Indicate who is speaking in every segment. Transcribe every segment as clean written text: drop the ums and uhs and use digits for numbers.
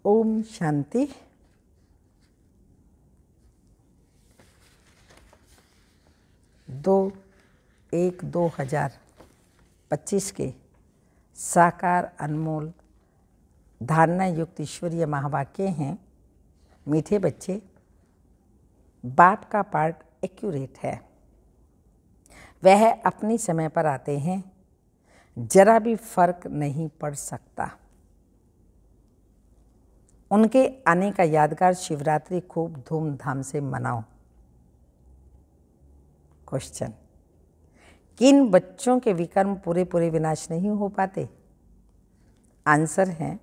Speaker 1: ओम शांति। दो 1/2025 के साकार अनमोल धारणा युक्त ईश्वरीय महावाक्य हैं। मीठे बच्चे, बाप का पार्ट एक्यूरेट है। वह अपनी समय पर आते हैं, जरा भी फर्क नहीं पड़ सकता। उनके आने का यादगार शिवरात्रि खूब धूमधाम से मनाओ। क्वेश्चन, किन बच्चों के विकर्म पूरे विनाश नहीं हो पाते? आंसर है,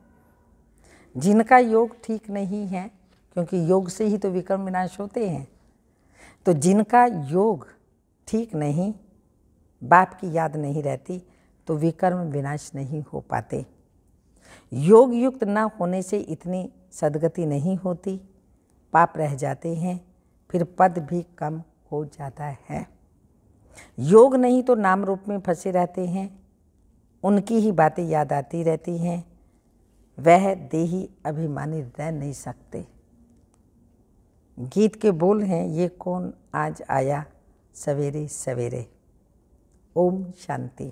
Speaker 1: जिनका योग ठीक नहीं है, क्योंकि योग से ही तो विकर्म विनाश होते हैं। तो जिनका योग ठीक नहीं, बाप की याद नहीं रहती, तो विकर्म विनाश नहीं हो पाते। योग युक्त न होने से इतनी सद्गति नहीं होती, पाप रह जाते हैं, फिर पद भी कम हो जाता है। योग नहीं तो नाम रूप में फंसे रहते हैं, उनकी ही बातें याद आती रहती हैं, वह देही अभिमानी रह नहीं सकते। गीत के बोल हैं, ये कौन आज आया सवेरे सवेरे। ओम शांति।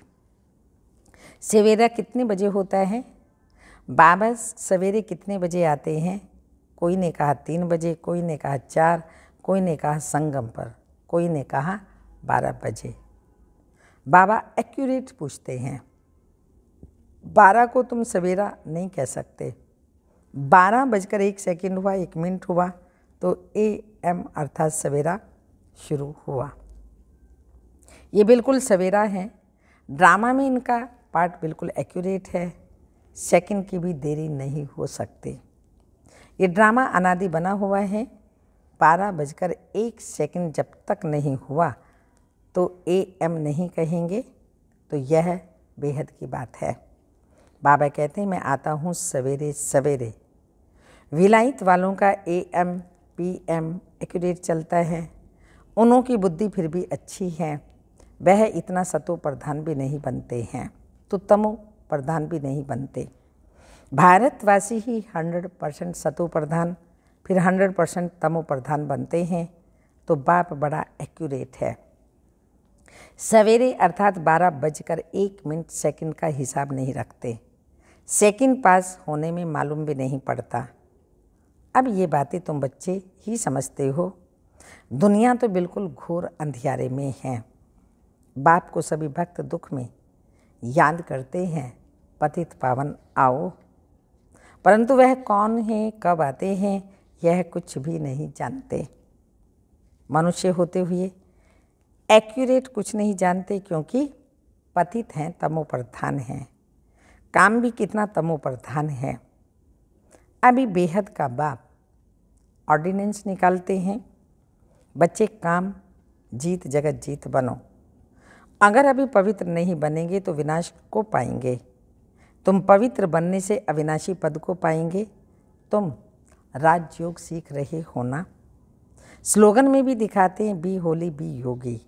Speaker 1: सवेरा कितने बजे होता है? बाबा सवेरे कितने बजे आते हैं? कोई ने कहा 3 बजे, कोई ने कहा 4, कोई ने कहा संगम पर, कोई ने कहा 12 बजे। बाबा एक्यूरेट पूछते हैं। 12 को तुम सवेरा नहीं कह सकते। 12:01 हुआ, 1 मिनट हुआ तो AM अर्थात सवेरा शुरू हुआ। ये बिल्कुल सवेरा है। ड्रामा में इनका पार्ट बिल्कुल एक्यूरेट है। सेकंड की भी देरी नहीं हो सकती। ये ड्रामा अनादि बना हुआ है। 12:01 जब तक नहीं हुआ तो AM नहीं कहेंगे, तो यह बेहद की बात है। बाबा कहते हैं, मैं आता हूँ सवेरे सवेरे। विलायत वालों का AM PM एक्यूरेट चलता है। उन्हों की बुद्धि फिर भी अच्छी है। वह इतना सतो प्रधान भी नहीं बनते हैं, तो तमो प्रधान भी नहीं बनते। भारतवासी ही 100% सतो प्रधान, फिर 100% तमो प्रधान बनते हैं, तो बाप बड़ा एक्यूरेट है। सवेरे अर्थात 12:01 का हिसाब नहीं रखते। सेकंड पास होने में मालूम भी नहीं पड़ता। अब ये बातें तुम बच्चे ही समझते हो। दुनिया तो बिल्कुल घोर अंधियारे में है। बाप को सभी भक्त दुख में याद करते हैं, पतित पावन आओ, परंतु वह कौन है, कब आते हैं, यह कुछ भी नहीं जानते। मनुष्य होते हुए एक्यूरेट कुछ नहीं जानते, क्योंकि पतित हैं, तमो प्रधान हैं। काम भी कितना तमो प्रधान है। अभी बेहद का बाप ऑर्डिनेंस निकालते हैं, बच्चे काम जीत जगत जीत बनो। अगर अभी पवित्र नहीं बनेंगे तो विनाश को पाएंगे। तुम पवित्र बनने से अविनाशी पद को पाएंगे। तुम राजयोग सीख रहे हो ना। स्लोगन में भी दिखाते हैं, बी होली बी योगी।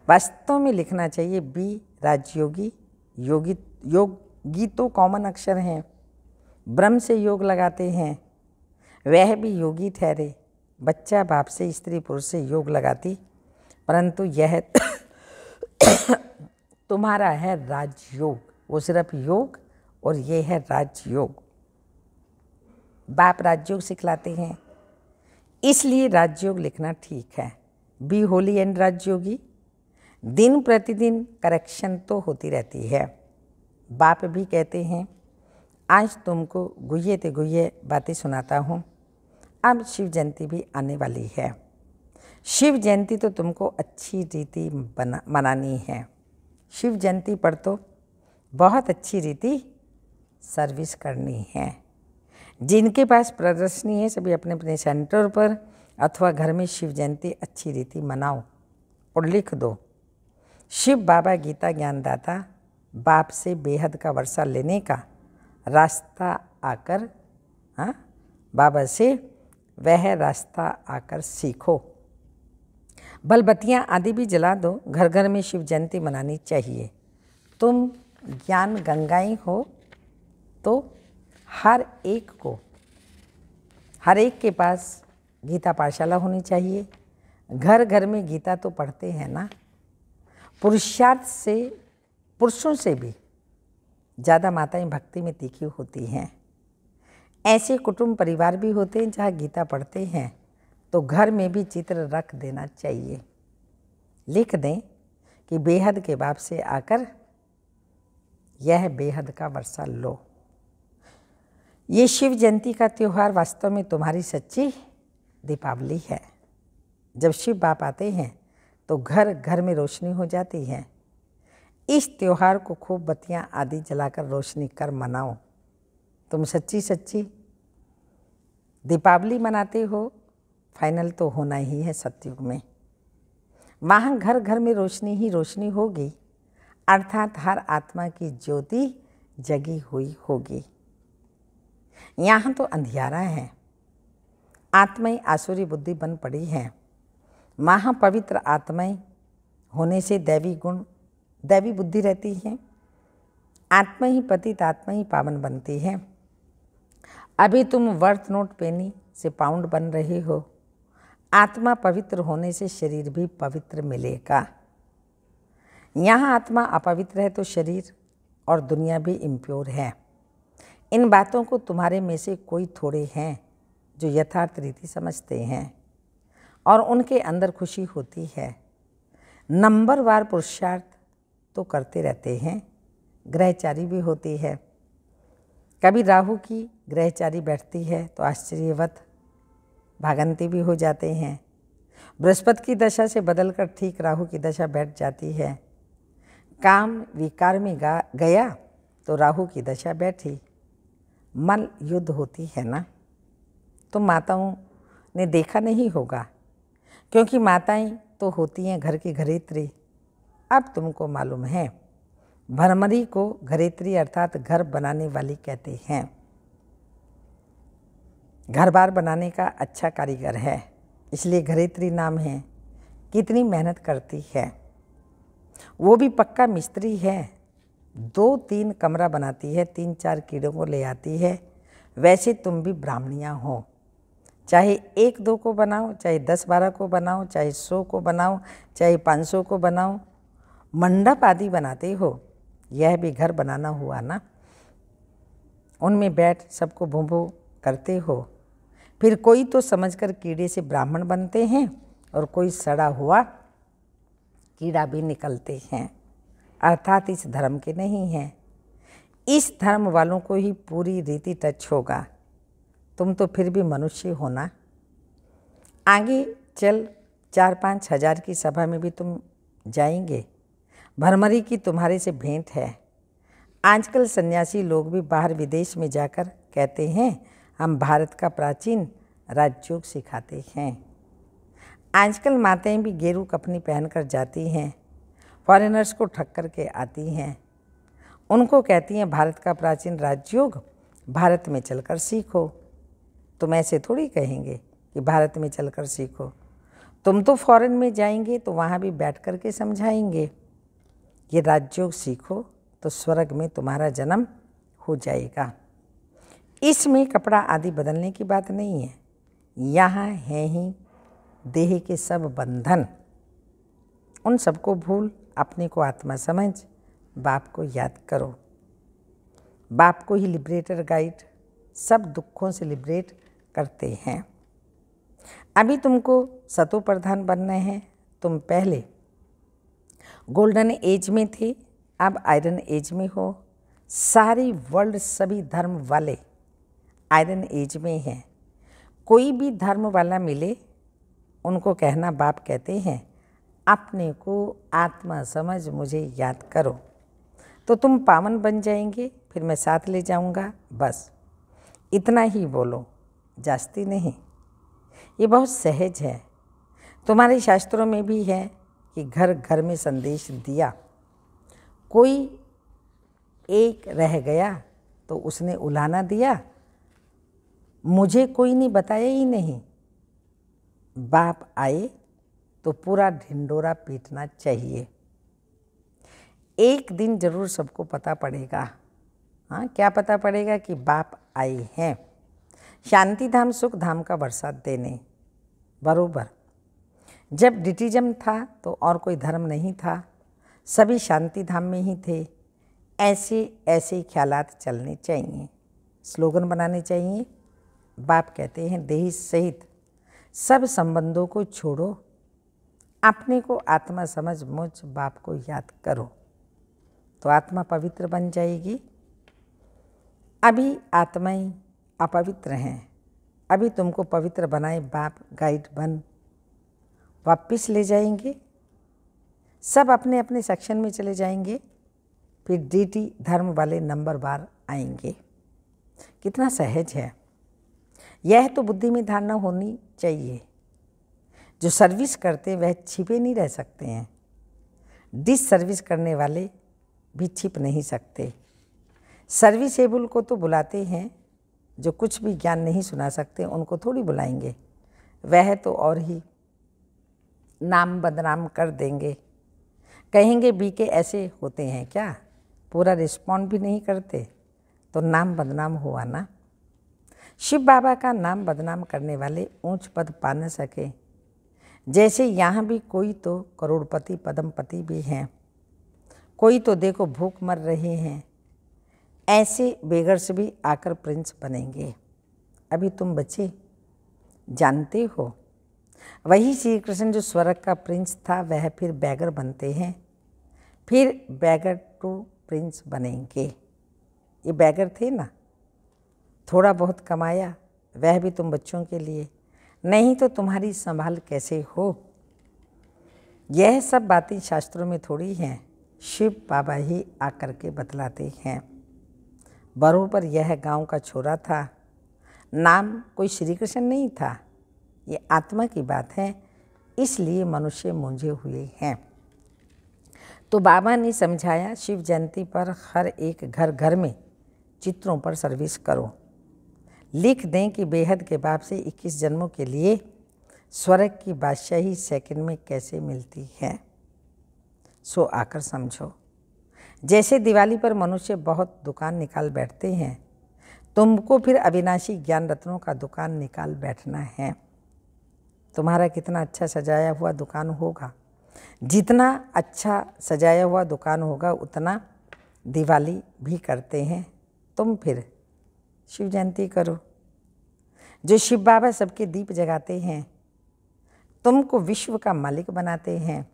Speaker 1: वास्तव में लिखना चाहिए बी राजयोगी। योगी तो कॉमन अक्षर हैं। ब्रह्म से योग लगाते हैं, वह भी योगी ठहरे। बच्चा बाप से, स्त्री पुरुष से योग लगाती, परंतु यह तुम्हारा है राजयोग। वो सिर्फ योग और ये है राजयोग। बाप राजयोग सिखलाते हैं, इसलिए राजयोग लिखना ठीक है। Be holy and Rajyogi. दिन प्रतिदिन करेक्शन तो होती रहती है। बाप भी कहते हैं, आज तुमको गुह्ये ते गुह्ये बातें सुनाता हूँ। अब शिव जयंती भी आने वाली है। शिव जयंती तो तुमको अच्छी रीति मनानी है। शिव जयंती पर तो बहुत अच्छी रीति सर्विस करनी है। जिनके पास प्रदर्शनी है, सभी अपने अपने सेंटर पर अथवा घर में शिव जयंती अच्छी रीति मनाओ और लिख दो, शिव बाबा गीता ज्ञानदाता बाप से बेहद का वर्षा लेने का रास्ता आकर, बाबा से वह रास्ता आकर सीखो। बलबत्तियाँ आदि भी जला दो। घर घर में शिव जयंती मनानी चाहिए। तुम ज्ञान गंगाएं हो, तो हर एक को हर एक के पास गीता पाठशाला होनी चाहिए। घर घर में गीता तो पढ़ते हैं ना। पुरुषार्थ से, पुरुषों से भी ज़्यादा माताएं भक्ति में तीखी होती हैं। ऐसे कुटुंब परिवार भी होते हैं जहाँ गीता पढ़ते हैं, तो घर में भी चित्र रख देना चाहिए। लिख दें कि बेहद के बाप से आकर यह बेहद का वर्षा लो। ये शिव जयंती का त्यौहार वास्तव में तुम्हारी सच्ची दीपावली है। जब शिव बाप आते हैं तो घर घर में रोशनी हो जाती है। इस त्यौहार को खूब बत्तियां आदि जलाकर रोशनी कर मनाओ। तुम सच्ची सच्ची दीपावली मनाते हो, फाइनल तो होना ही है सतयुग में। वहाँ घर घर में रोशनी ही रोशनी होगी, अर्थात हर आत्मा की ज्योति जगी हुई होगी। यहाँ तो अंधियारा है, आत्माएं आसुरी बुद्धि बन पड़ी हैं। वहाँ पवित्र आत्माएं होने से दैवी गुण, दैवी बुद्धि रहती है। आत्मा ही पतित, आत्मा ही पावन बनती है। अभी तुम वर्थ नोट पेनी से पाउंड बन रहे हो। आत्मा पवित्र होने से शरीर भी पवित्र मिलेगा। यहाँ आत्मा अपवित्र है तो शरीर और दुनिया भी इम्प्योर है। इन बातों को तुम्हारे में से कोई थोड़े हैं जो यथार्थ रीति समझते हैं और उनके अंदर खुशी होती है। नंबरवार पुरुषार्थ तो करते रहते हैं, ग्रहचारी भी होती है। कभी राहु की ग्रहचारी बैठती है तो आश्चर्यवत भागंती भी हो जाते हैं। बृहस्पति की दशा से बदलकर ठीक राहु की दशा बैठ जाती है। काम विकार में गया तो राहु की दशा बैठी, मल युद्ध होती है ना। तो माताओं ने देखा नहीं होगा, क्योंकि माताएं तो होती हैं घर की घरेत्री। अब तुमको मालूम है, भरमरी को घरेत्री अर्थात घर बनाने वाली कहते हैं। घर बार बनाने का अच्छा कारीगर है, इसलिए घरेत्री नाम है। कितनी मेहनत करती है, वो भी पक्का मिस्त्री है। 2-3 कमरा बनाती है, 3-4 कीड़ों को ले आती है। वैसे तुम भी ब्राह्मणियाँ हो, चाहे 1-2 को बनाओ, चाहे 10-12 को बनाओ, चाहे 100 को बनाओ, चाहे 500 को बनाओ, मंडप आदि बनाते हो। यह भी घर बनाना हुआ ना। उनमें बैठ सबको भूभू करते हो। फिर कोई तो समझकर कीड़े से ब्राह्मण बनते हैं और कोई सड़ा हुआ कीड़ा भी निकलते हैं, अर्थात इस धर्म के नहीं हैं। इस धर्म वालों को ही पूरी रीति टच होगा। तुम तो फिर भी मनुष्य हो ना। आगे चल 4-5 हज़ार की सभा में भी तुम जाएंगे। भरमरी की तुम्हारे से भेंट है। आजकल सन्यासी लोग भी बाहर विदेश में जाकर कहते हैं हम भारत का प्राचीन राजयोग सिखाते हैं। आजकल माताएं भी गेरू कफनी पहनकर जाती हैं, फॉरेनर्स को ठग कर के आती हैं। उनको कहती हैं भारत का प्राचीन राजयोग भारत में चलकर सीखो। तुम ऐसे थोड़ी कहेंगे कि भारत में चलकर सीखो। तुम तो फॉरेन में जाएंगे तो वहाँ भी बैठ कर के समझाएंगे ये राजयोग सीखो तो स्वर्ग में तुम्हारा जन्म हो जाएगा। इसमें कपड़ा आदि बदलने की बात नहीं है। यहाँ है ही देह के सब बंधन। उन सबको भूल अपने को आत्मा समझ बाप को याद करो। बाप को ही लिबरेटर गाइड सब दुखों से लिबरेट करते हैं। अभी तुमको सतो प्रधान बनना है। तुम पहले गोल्डन एज में थे, अब आयरन एज में हो। सारी वर्ल्ड सभी धर्म वाले आयरन एज में हैं। कोई भी धर्म वाला मिले उनको कहना बाप कहते हैं अपने को आत्मा समझ मुझे याद करो, तो तुम पावन बन जाएंगे। फिर मैं साथ ले जाऊंगा। बस इतना ही बोलो, जास्ती नहीं। ये बहुत सहज है। तुम्हारे शास्त्रों में भी है कि घर घर में संदेश दिया। कोई एक रह गया तो उसने उलाना दिया, मुझे कोई ने बताया ही नहीं। बाप आए तो पूरा ढिंडोरा पीटना चाहिए। एक दिन जरूर सबको पता पड़ेगा। हाँ, क्या पता पड़ेगा कि बाप आए हैं। शांति धाम सुख धाम का बरसात देने। बरोबर, जब ब्रिटिज्म था तो और कोई धर्म नहीं था, सभी शांति धाम में ही थे। ऐसे ऐसे ख्यालात चलने चाहिए, स्लोगन बनाने चाहिए। बाप कहते हैं देही सहित सब संबंधों को छोड़ो, अपने को आत्मा समझ मुझ बाप को याद करो, तो आत्मा पवित्र बन जाएगी। अभी आत्माएं अपवित्र हैं, अभी तुमको पवित्र बनाए बाप गाइड बन वापिस ले जाएंगे। सब अपने अपने सेक्शन में चले जाएंगे, फिर डीटी धर्म वाले नंबर बार आएंगे। कितना सहज है। यह तो बुद्धि में धारणा होनी चाहिए। जो सर्विस करते वह छिपे नहीं रह सकते हैं, डिस सर्विस करने वाले भी छिप नहीं सकते। सर्विसेबल को तो बुलाते हैं, जो कुछ भी ज्ञान नहीं सुना सकते उनको थोड़ी बुलाएंगे, वह तो और ही नाम बदनाम कर देंगे। कहेंगे बीके ऐसे होते हैं क्या, पूरा रिस्पॉन्ड भी नहीं करते, तो नाम बदनाम हुआ ना। शिव बाबा का नाम बदनाम करने वाले ऊंच पद पा न सके। जैसे यहाँ भी कोई तो करोड़पति पद्मपति भी हैं, कोई तो देखो भूख मर रहे हैं, ऐसे बेगर्स भी आकर प्रिंस बनेंगे। अभी तुम बच्चे जानते हो, वही श्री कृष्ण जो स्वर्ग का प्रिंस था वह फिर बैगर बनते हैं, फिर बैगर टू प्रिंस बनेंगे। ये बैगर थे ना, थोड़ा बहुत कमाया, वह भी तुम बच्चों के लिए, नहीं तो तुम्हारी संभाल कैसे हो। यह सब बातें शास्त्रों में थोड़ी हैं, शिव बाबा ही आकर के बतलाते हैं। बरोबर यह गांव का छोरा था, नाम कोई श्री कृष्ण नहीं था, ये आत्मा की बात है, इसलिए मनुष्य मूंझे हुए हैं। तो बाबा ने समझाया शिव जयंती पर हर एक घर घर में चित्रों पर सर्विस करो, लिख दें कि बेहद के बाप से 21 जन्मों के लिए स्वर्ग की बादशाही सेकंड में कैसे मिलती है, सो आकर समझो। जैसे दिवाली पर मनुष्य बहुत दुकान निकाल बैठते हैं, तुमको फिर अविनाशी ज्ञान रत्नों का दुकान निकाल बैठना है। तुम्हारा कितना अच्छा सजाया हुआ दुकान होगा, जितना अच्छा सजाया हुआ दुकान होगा उतना दिवाली भी करते हैं। तुम फिर शिव जयंती करो। जो शिव बाबा सबके दीप जगाते हैं, तुमको विश्व का मालिक बनाते हैं,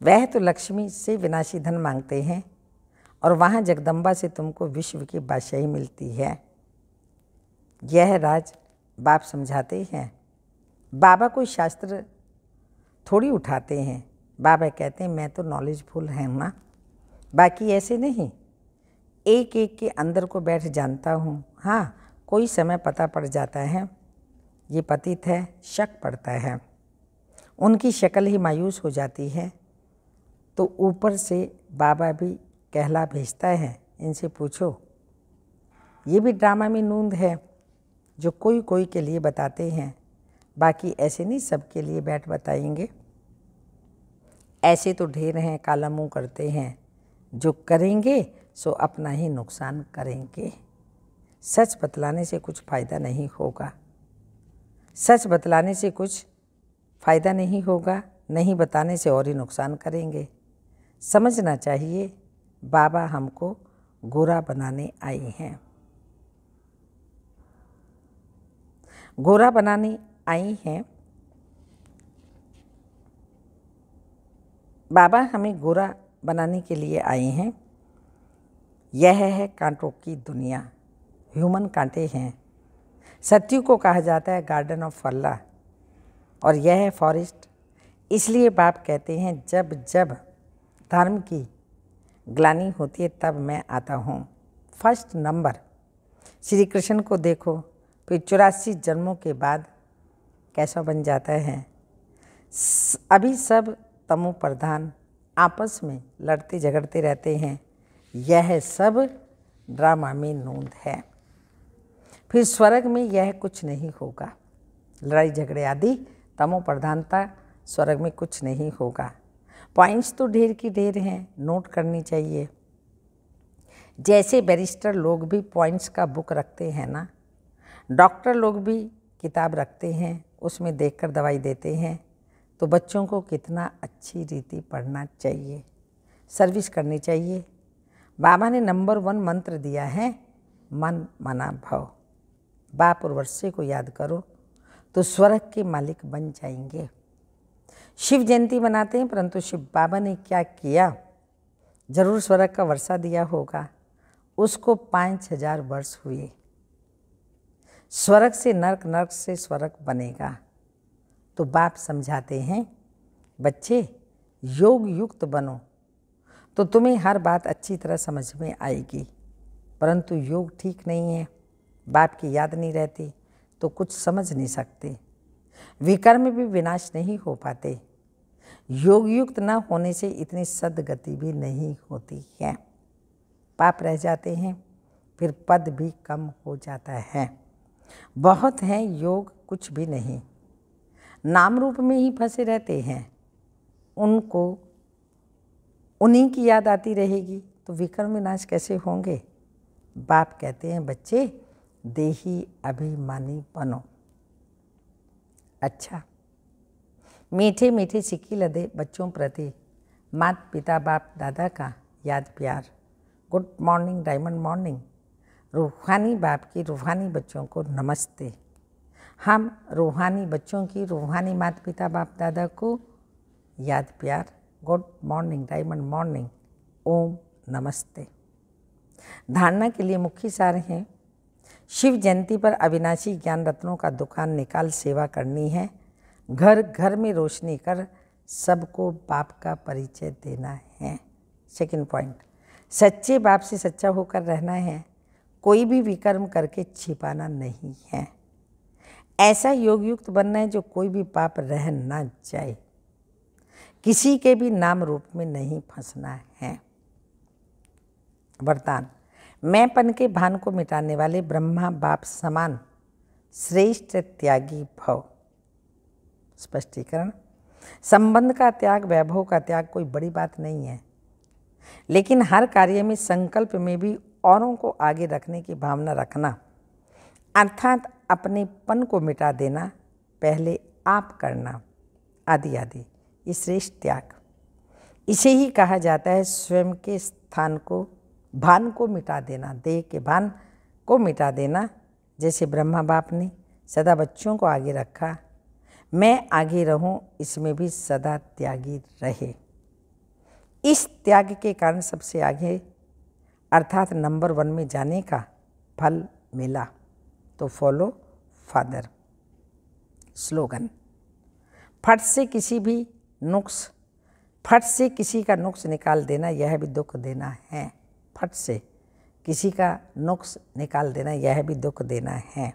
Speaker 1: वह तो लक्ष्मी से विनाशी धन मांगते हैं और वहाँ जगदम्बा से तुमको विश्व की बादशाही मिलती है। यह राज बाप समझाते हैं। बाबा कोई शास्त्र थोड़ी उठाते हैं, बाबा कहते हैं मैं तो नॉलेजफुल है ना, बाकी ऐसे नहीं, एक एक के अंदर को बैठ जानता हूँ। हाँ, कोई समय पता पड़ जाता है ये पतित है, शक पड़ता है, उनकी शक्ल ही मायूस हो जाती है, तो ऊपर से बाबा भी कहला भेजता है, इनसे पूछो। ये भी ड्रामा में नूंद है, जो कोई कोई के लिए बताते हैं, बाकी ऐसे नहीं सबके लिए बैठ बताएंगे। ऐसे तो ढेर हैं, काला मुँह करते हैं, जो करेंगे सो अपना ही नुकसान करेंगे। सच बतलाने से कुछ फ़ायदा नहीं होगा, सच बतलाने से कुछ फ़ायदा नहीं होगा, नहीं बताने से और ही नुकसान करेंगे। समझना चाहिए बाबा हमको गोरा बनाने आए हैं, गोरा बनाने आई हैं। बाबा हमें गोरा बनाने के लिए आए हैं। यह है कांटों की दुनिया, ह्यूमन कांटे हैं। सत्युग को कहा जाता है गार्डन ऑफ अल्लाह, और यह है फॉरेस्ट। इसलिए बाप कहते हैं जब जब धर्म की ग्लानि होती है तब मैं आता हूँ। फर्स्ट नंबर श्री कृष्ण को देखो, फिर 84 जन्मों के बाद कैसा बन जाता है। अभी सब तमो प्रधान आपस में लड़ते झगड़ते रहते हैं, यह सब ड्रामा में नूंद है। फिर स्वर्ग में यह कुछ नहीं होगा, लड़ाई झगड़े आदि तमो प्रधानता स्वर्ग में कुछ नहीं होगा। पॉइंट्स तो ढेर की ढेर हैं, नोट करनी चाहिए। जैसे बैरिस्टर लोग भी पॉइंट्स का बुक रखते हैं ना, डॉक्टर लोग भी किताब रखते हैं, उसमें देखकर दवाई देते हैं। तो बच्चों को कितना अच्छी रीति पढ़ना चाहिए, सर्विस करनी चाहिए। बाबा ने नंबर 1 मंत्र दिया है, मन मना भव। बाप और वर्षे को याद करो तो स्वर्ग के मालिक बन जाएंगे। शिव जयंती मनाते हैं, परंतु शिव बाबा ने क्या किया? जरूर स्वर्ग का वर्षा दिया होगा। उसको 5000 वर्ष हुए। स्वर्ग से नर्क, नर्क से स्वर्ग बनेगा। तो बाप समझाते हैं, बच्चे योग युक्त बनो तो तुम्हें हर बात अच्छी तरह समझ में आएगी। परंतु योग ठीक नहीं है, बाप की याद नहीं रहती तो कुछ समझ नहीं सकते। विकर्म भी विनाश नहीं हो पाते। योग युक्त न होने से इतनी सद्गति भी नहीं होती है। पाप रह जाते हैं, फिर पद भी कम हो जाता है। बहुत हैं योग कुछ भी नहीं, नाम रूप में ही फंसे रहते हैं। उनको उन्हीं की याद आती रहेगी तो विकर्म विनाश कैसे होंगे? बाप कहते हैं, बच्चे देही अभिमानी बनो। अच्छा, मीठे मीठे सिक्की लदे बच्चों प्रति माता पिता बाप दादा का याद प्यार। Good morning, diamond morning. रूहानी बाप की रूहानी बच्चों को नमस्ते। हम रूहानी बच्चों की रूहानी माता पिता बाप दादा को याद प्यार। गुड मॉर्निंग, डायमंड मॉर्निंग, ओम नमस्ते। धारणा के लिए मुख्य सार हैं, शिव जयंती पर अविनाशी ज्ञान रत्नों का दुकान निकाल सेवा करनी है। घर घर में रोशनी कर सबको बाप का परिचय देना है। सेकंड पॉइंट, सच्चे बाप से सच्चा होकर रहना है। कोई भी विकर्म करके छिपाना नहीं है। ऐसा योग युक्त बनना है जो कोई भी पाप रह ना जाए। किसी के भी नाम रूप में नहीं फंसना है। वरदान, मैंपन के भान को मिटाने वाले ब्रह्मा बाप समान श्रेष्ठ त्यागी भव। स्पष्टीकरण, संबंध का त्याग, वैभव का त्याग कोई बड़ी बात नहीं है, लेकिन हर कार्य में संकल्प में भी औरों को आगे रखने की भावना रखना, अर्थात अपनेपन को मिटा देना, पहले आप करना, आदि आदि, ये श्रेष्ठ त्याग। इसे ही कहा जाता है स्वयं के स्थान को, भान को मिटा देना, देह के भान को मिटा देना। जैसे ब्रह्मा बाप ने सदा बच्चों को आगे रखा, मैं आगे रहूं, इसमें भी सदा त्यागी रहे। इस त्याग के कारण सबसे आगे अर्थात नंबर 1 में जाने का फल मिला। तो फॉलो फादर। स्लोगन, फट से किसी का नुक्स निकाल देना, यह भी दुख देना है। फट से किसी का नुक्स निकाल देना, यह भी दुख देना है।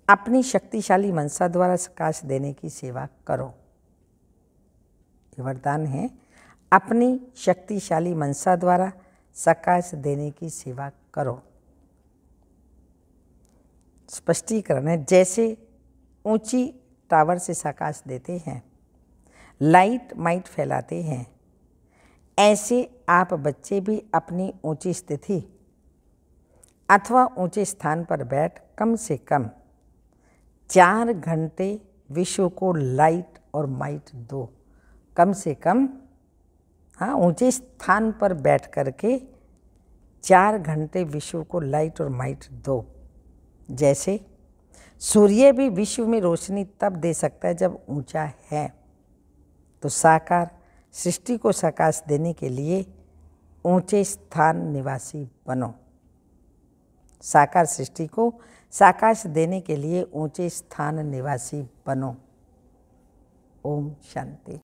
Speaker 1: अपनी शक्तिशाली मनसा द्वारा प्रकाश देने की सेवा करो। ये वरदान है, अपनी शक्तिशाली मनसा द्वारा प्रकाश देने की सेवा करो। स्पष्टीकरण है, जैसे ऊंची टावर से प्रकाश देते हैं, लाइट माइट फैलाते हैं, ऐसे आप बच्चे भी अपनी ऊंची स्थिति अथवा ऊंचे स्थान पर बैठ कम से कम 4 घंटे विश्व को लाइट और माइट दो। कम से कम, हाँ, ऊंचे स्थान पर बैठ करके 4 घंटे विश्व को लाइट और माइट दो। जैसे सूर्य भी विश्व में रोशनी तब दे सकता है जब ऊंचा है। तो साकार सृष्टि को प्रकाश देने के लिए ऊंचे स्थान निवासी बनो। साकार सृष्टि को प्रकाश देने के लिए ऊंचे स्थान निवासी बनो। ओम शांति।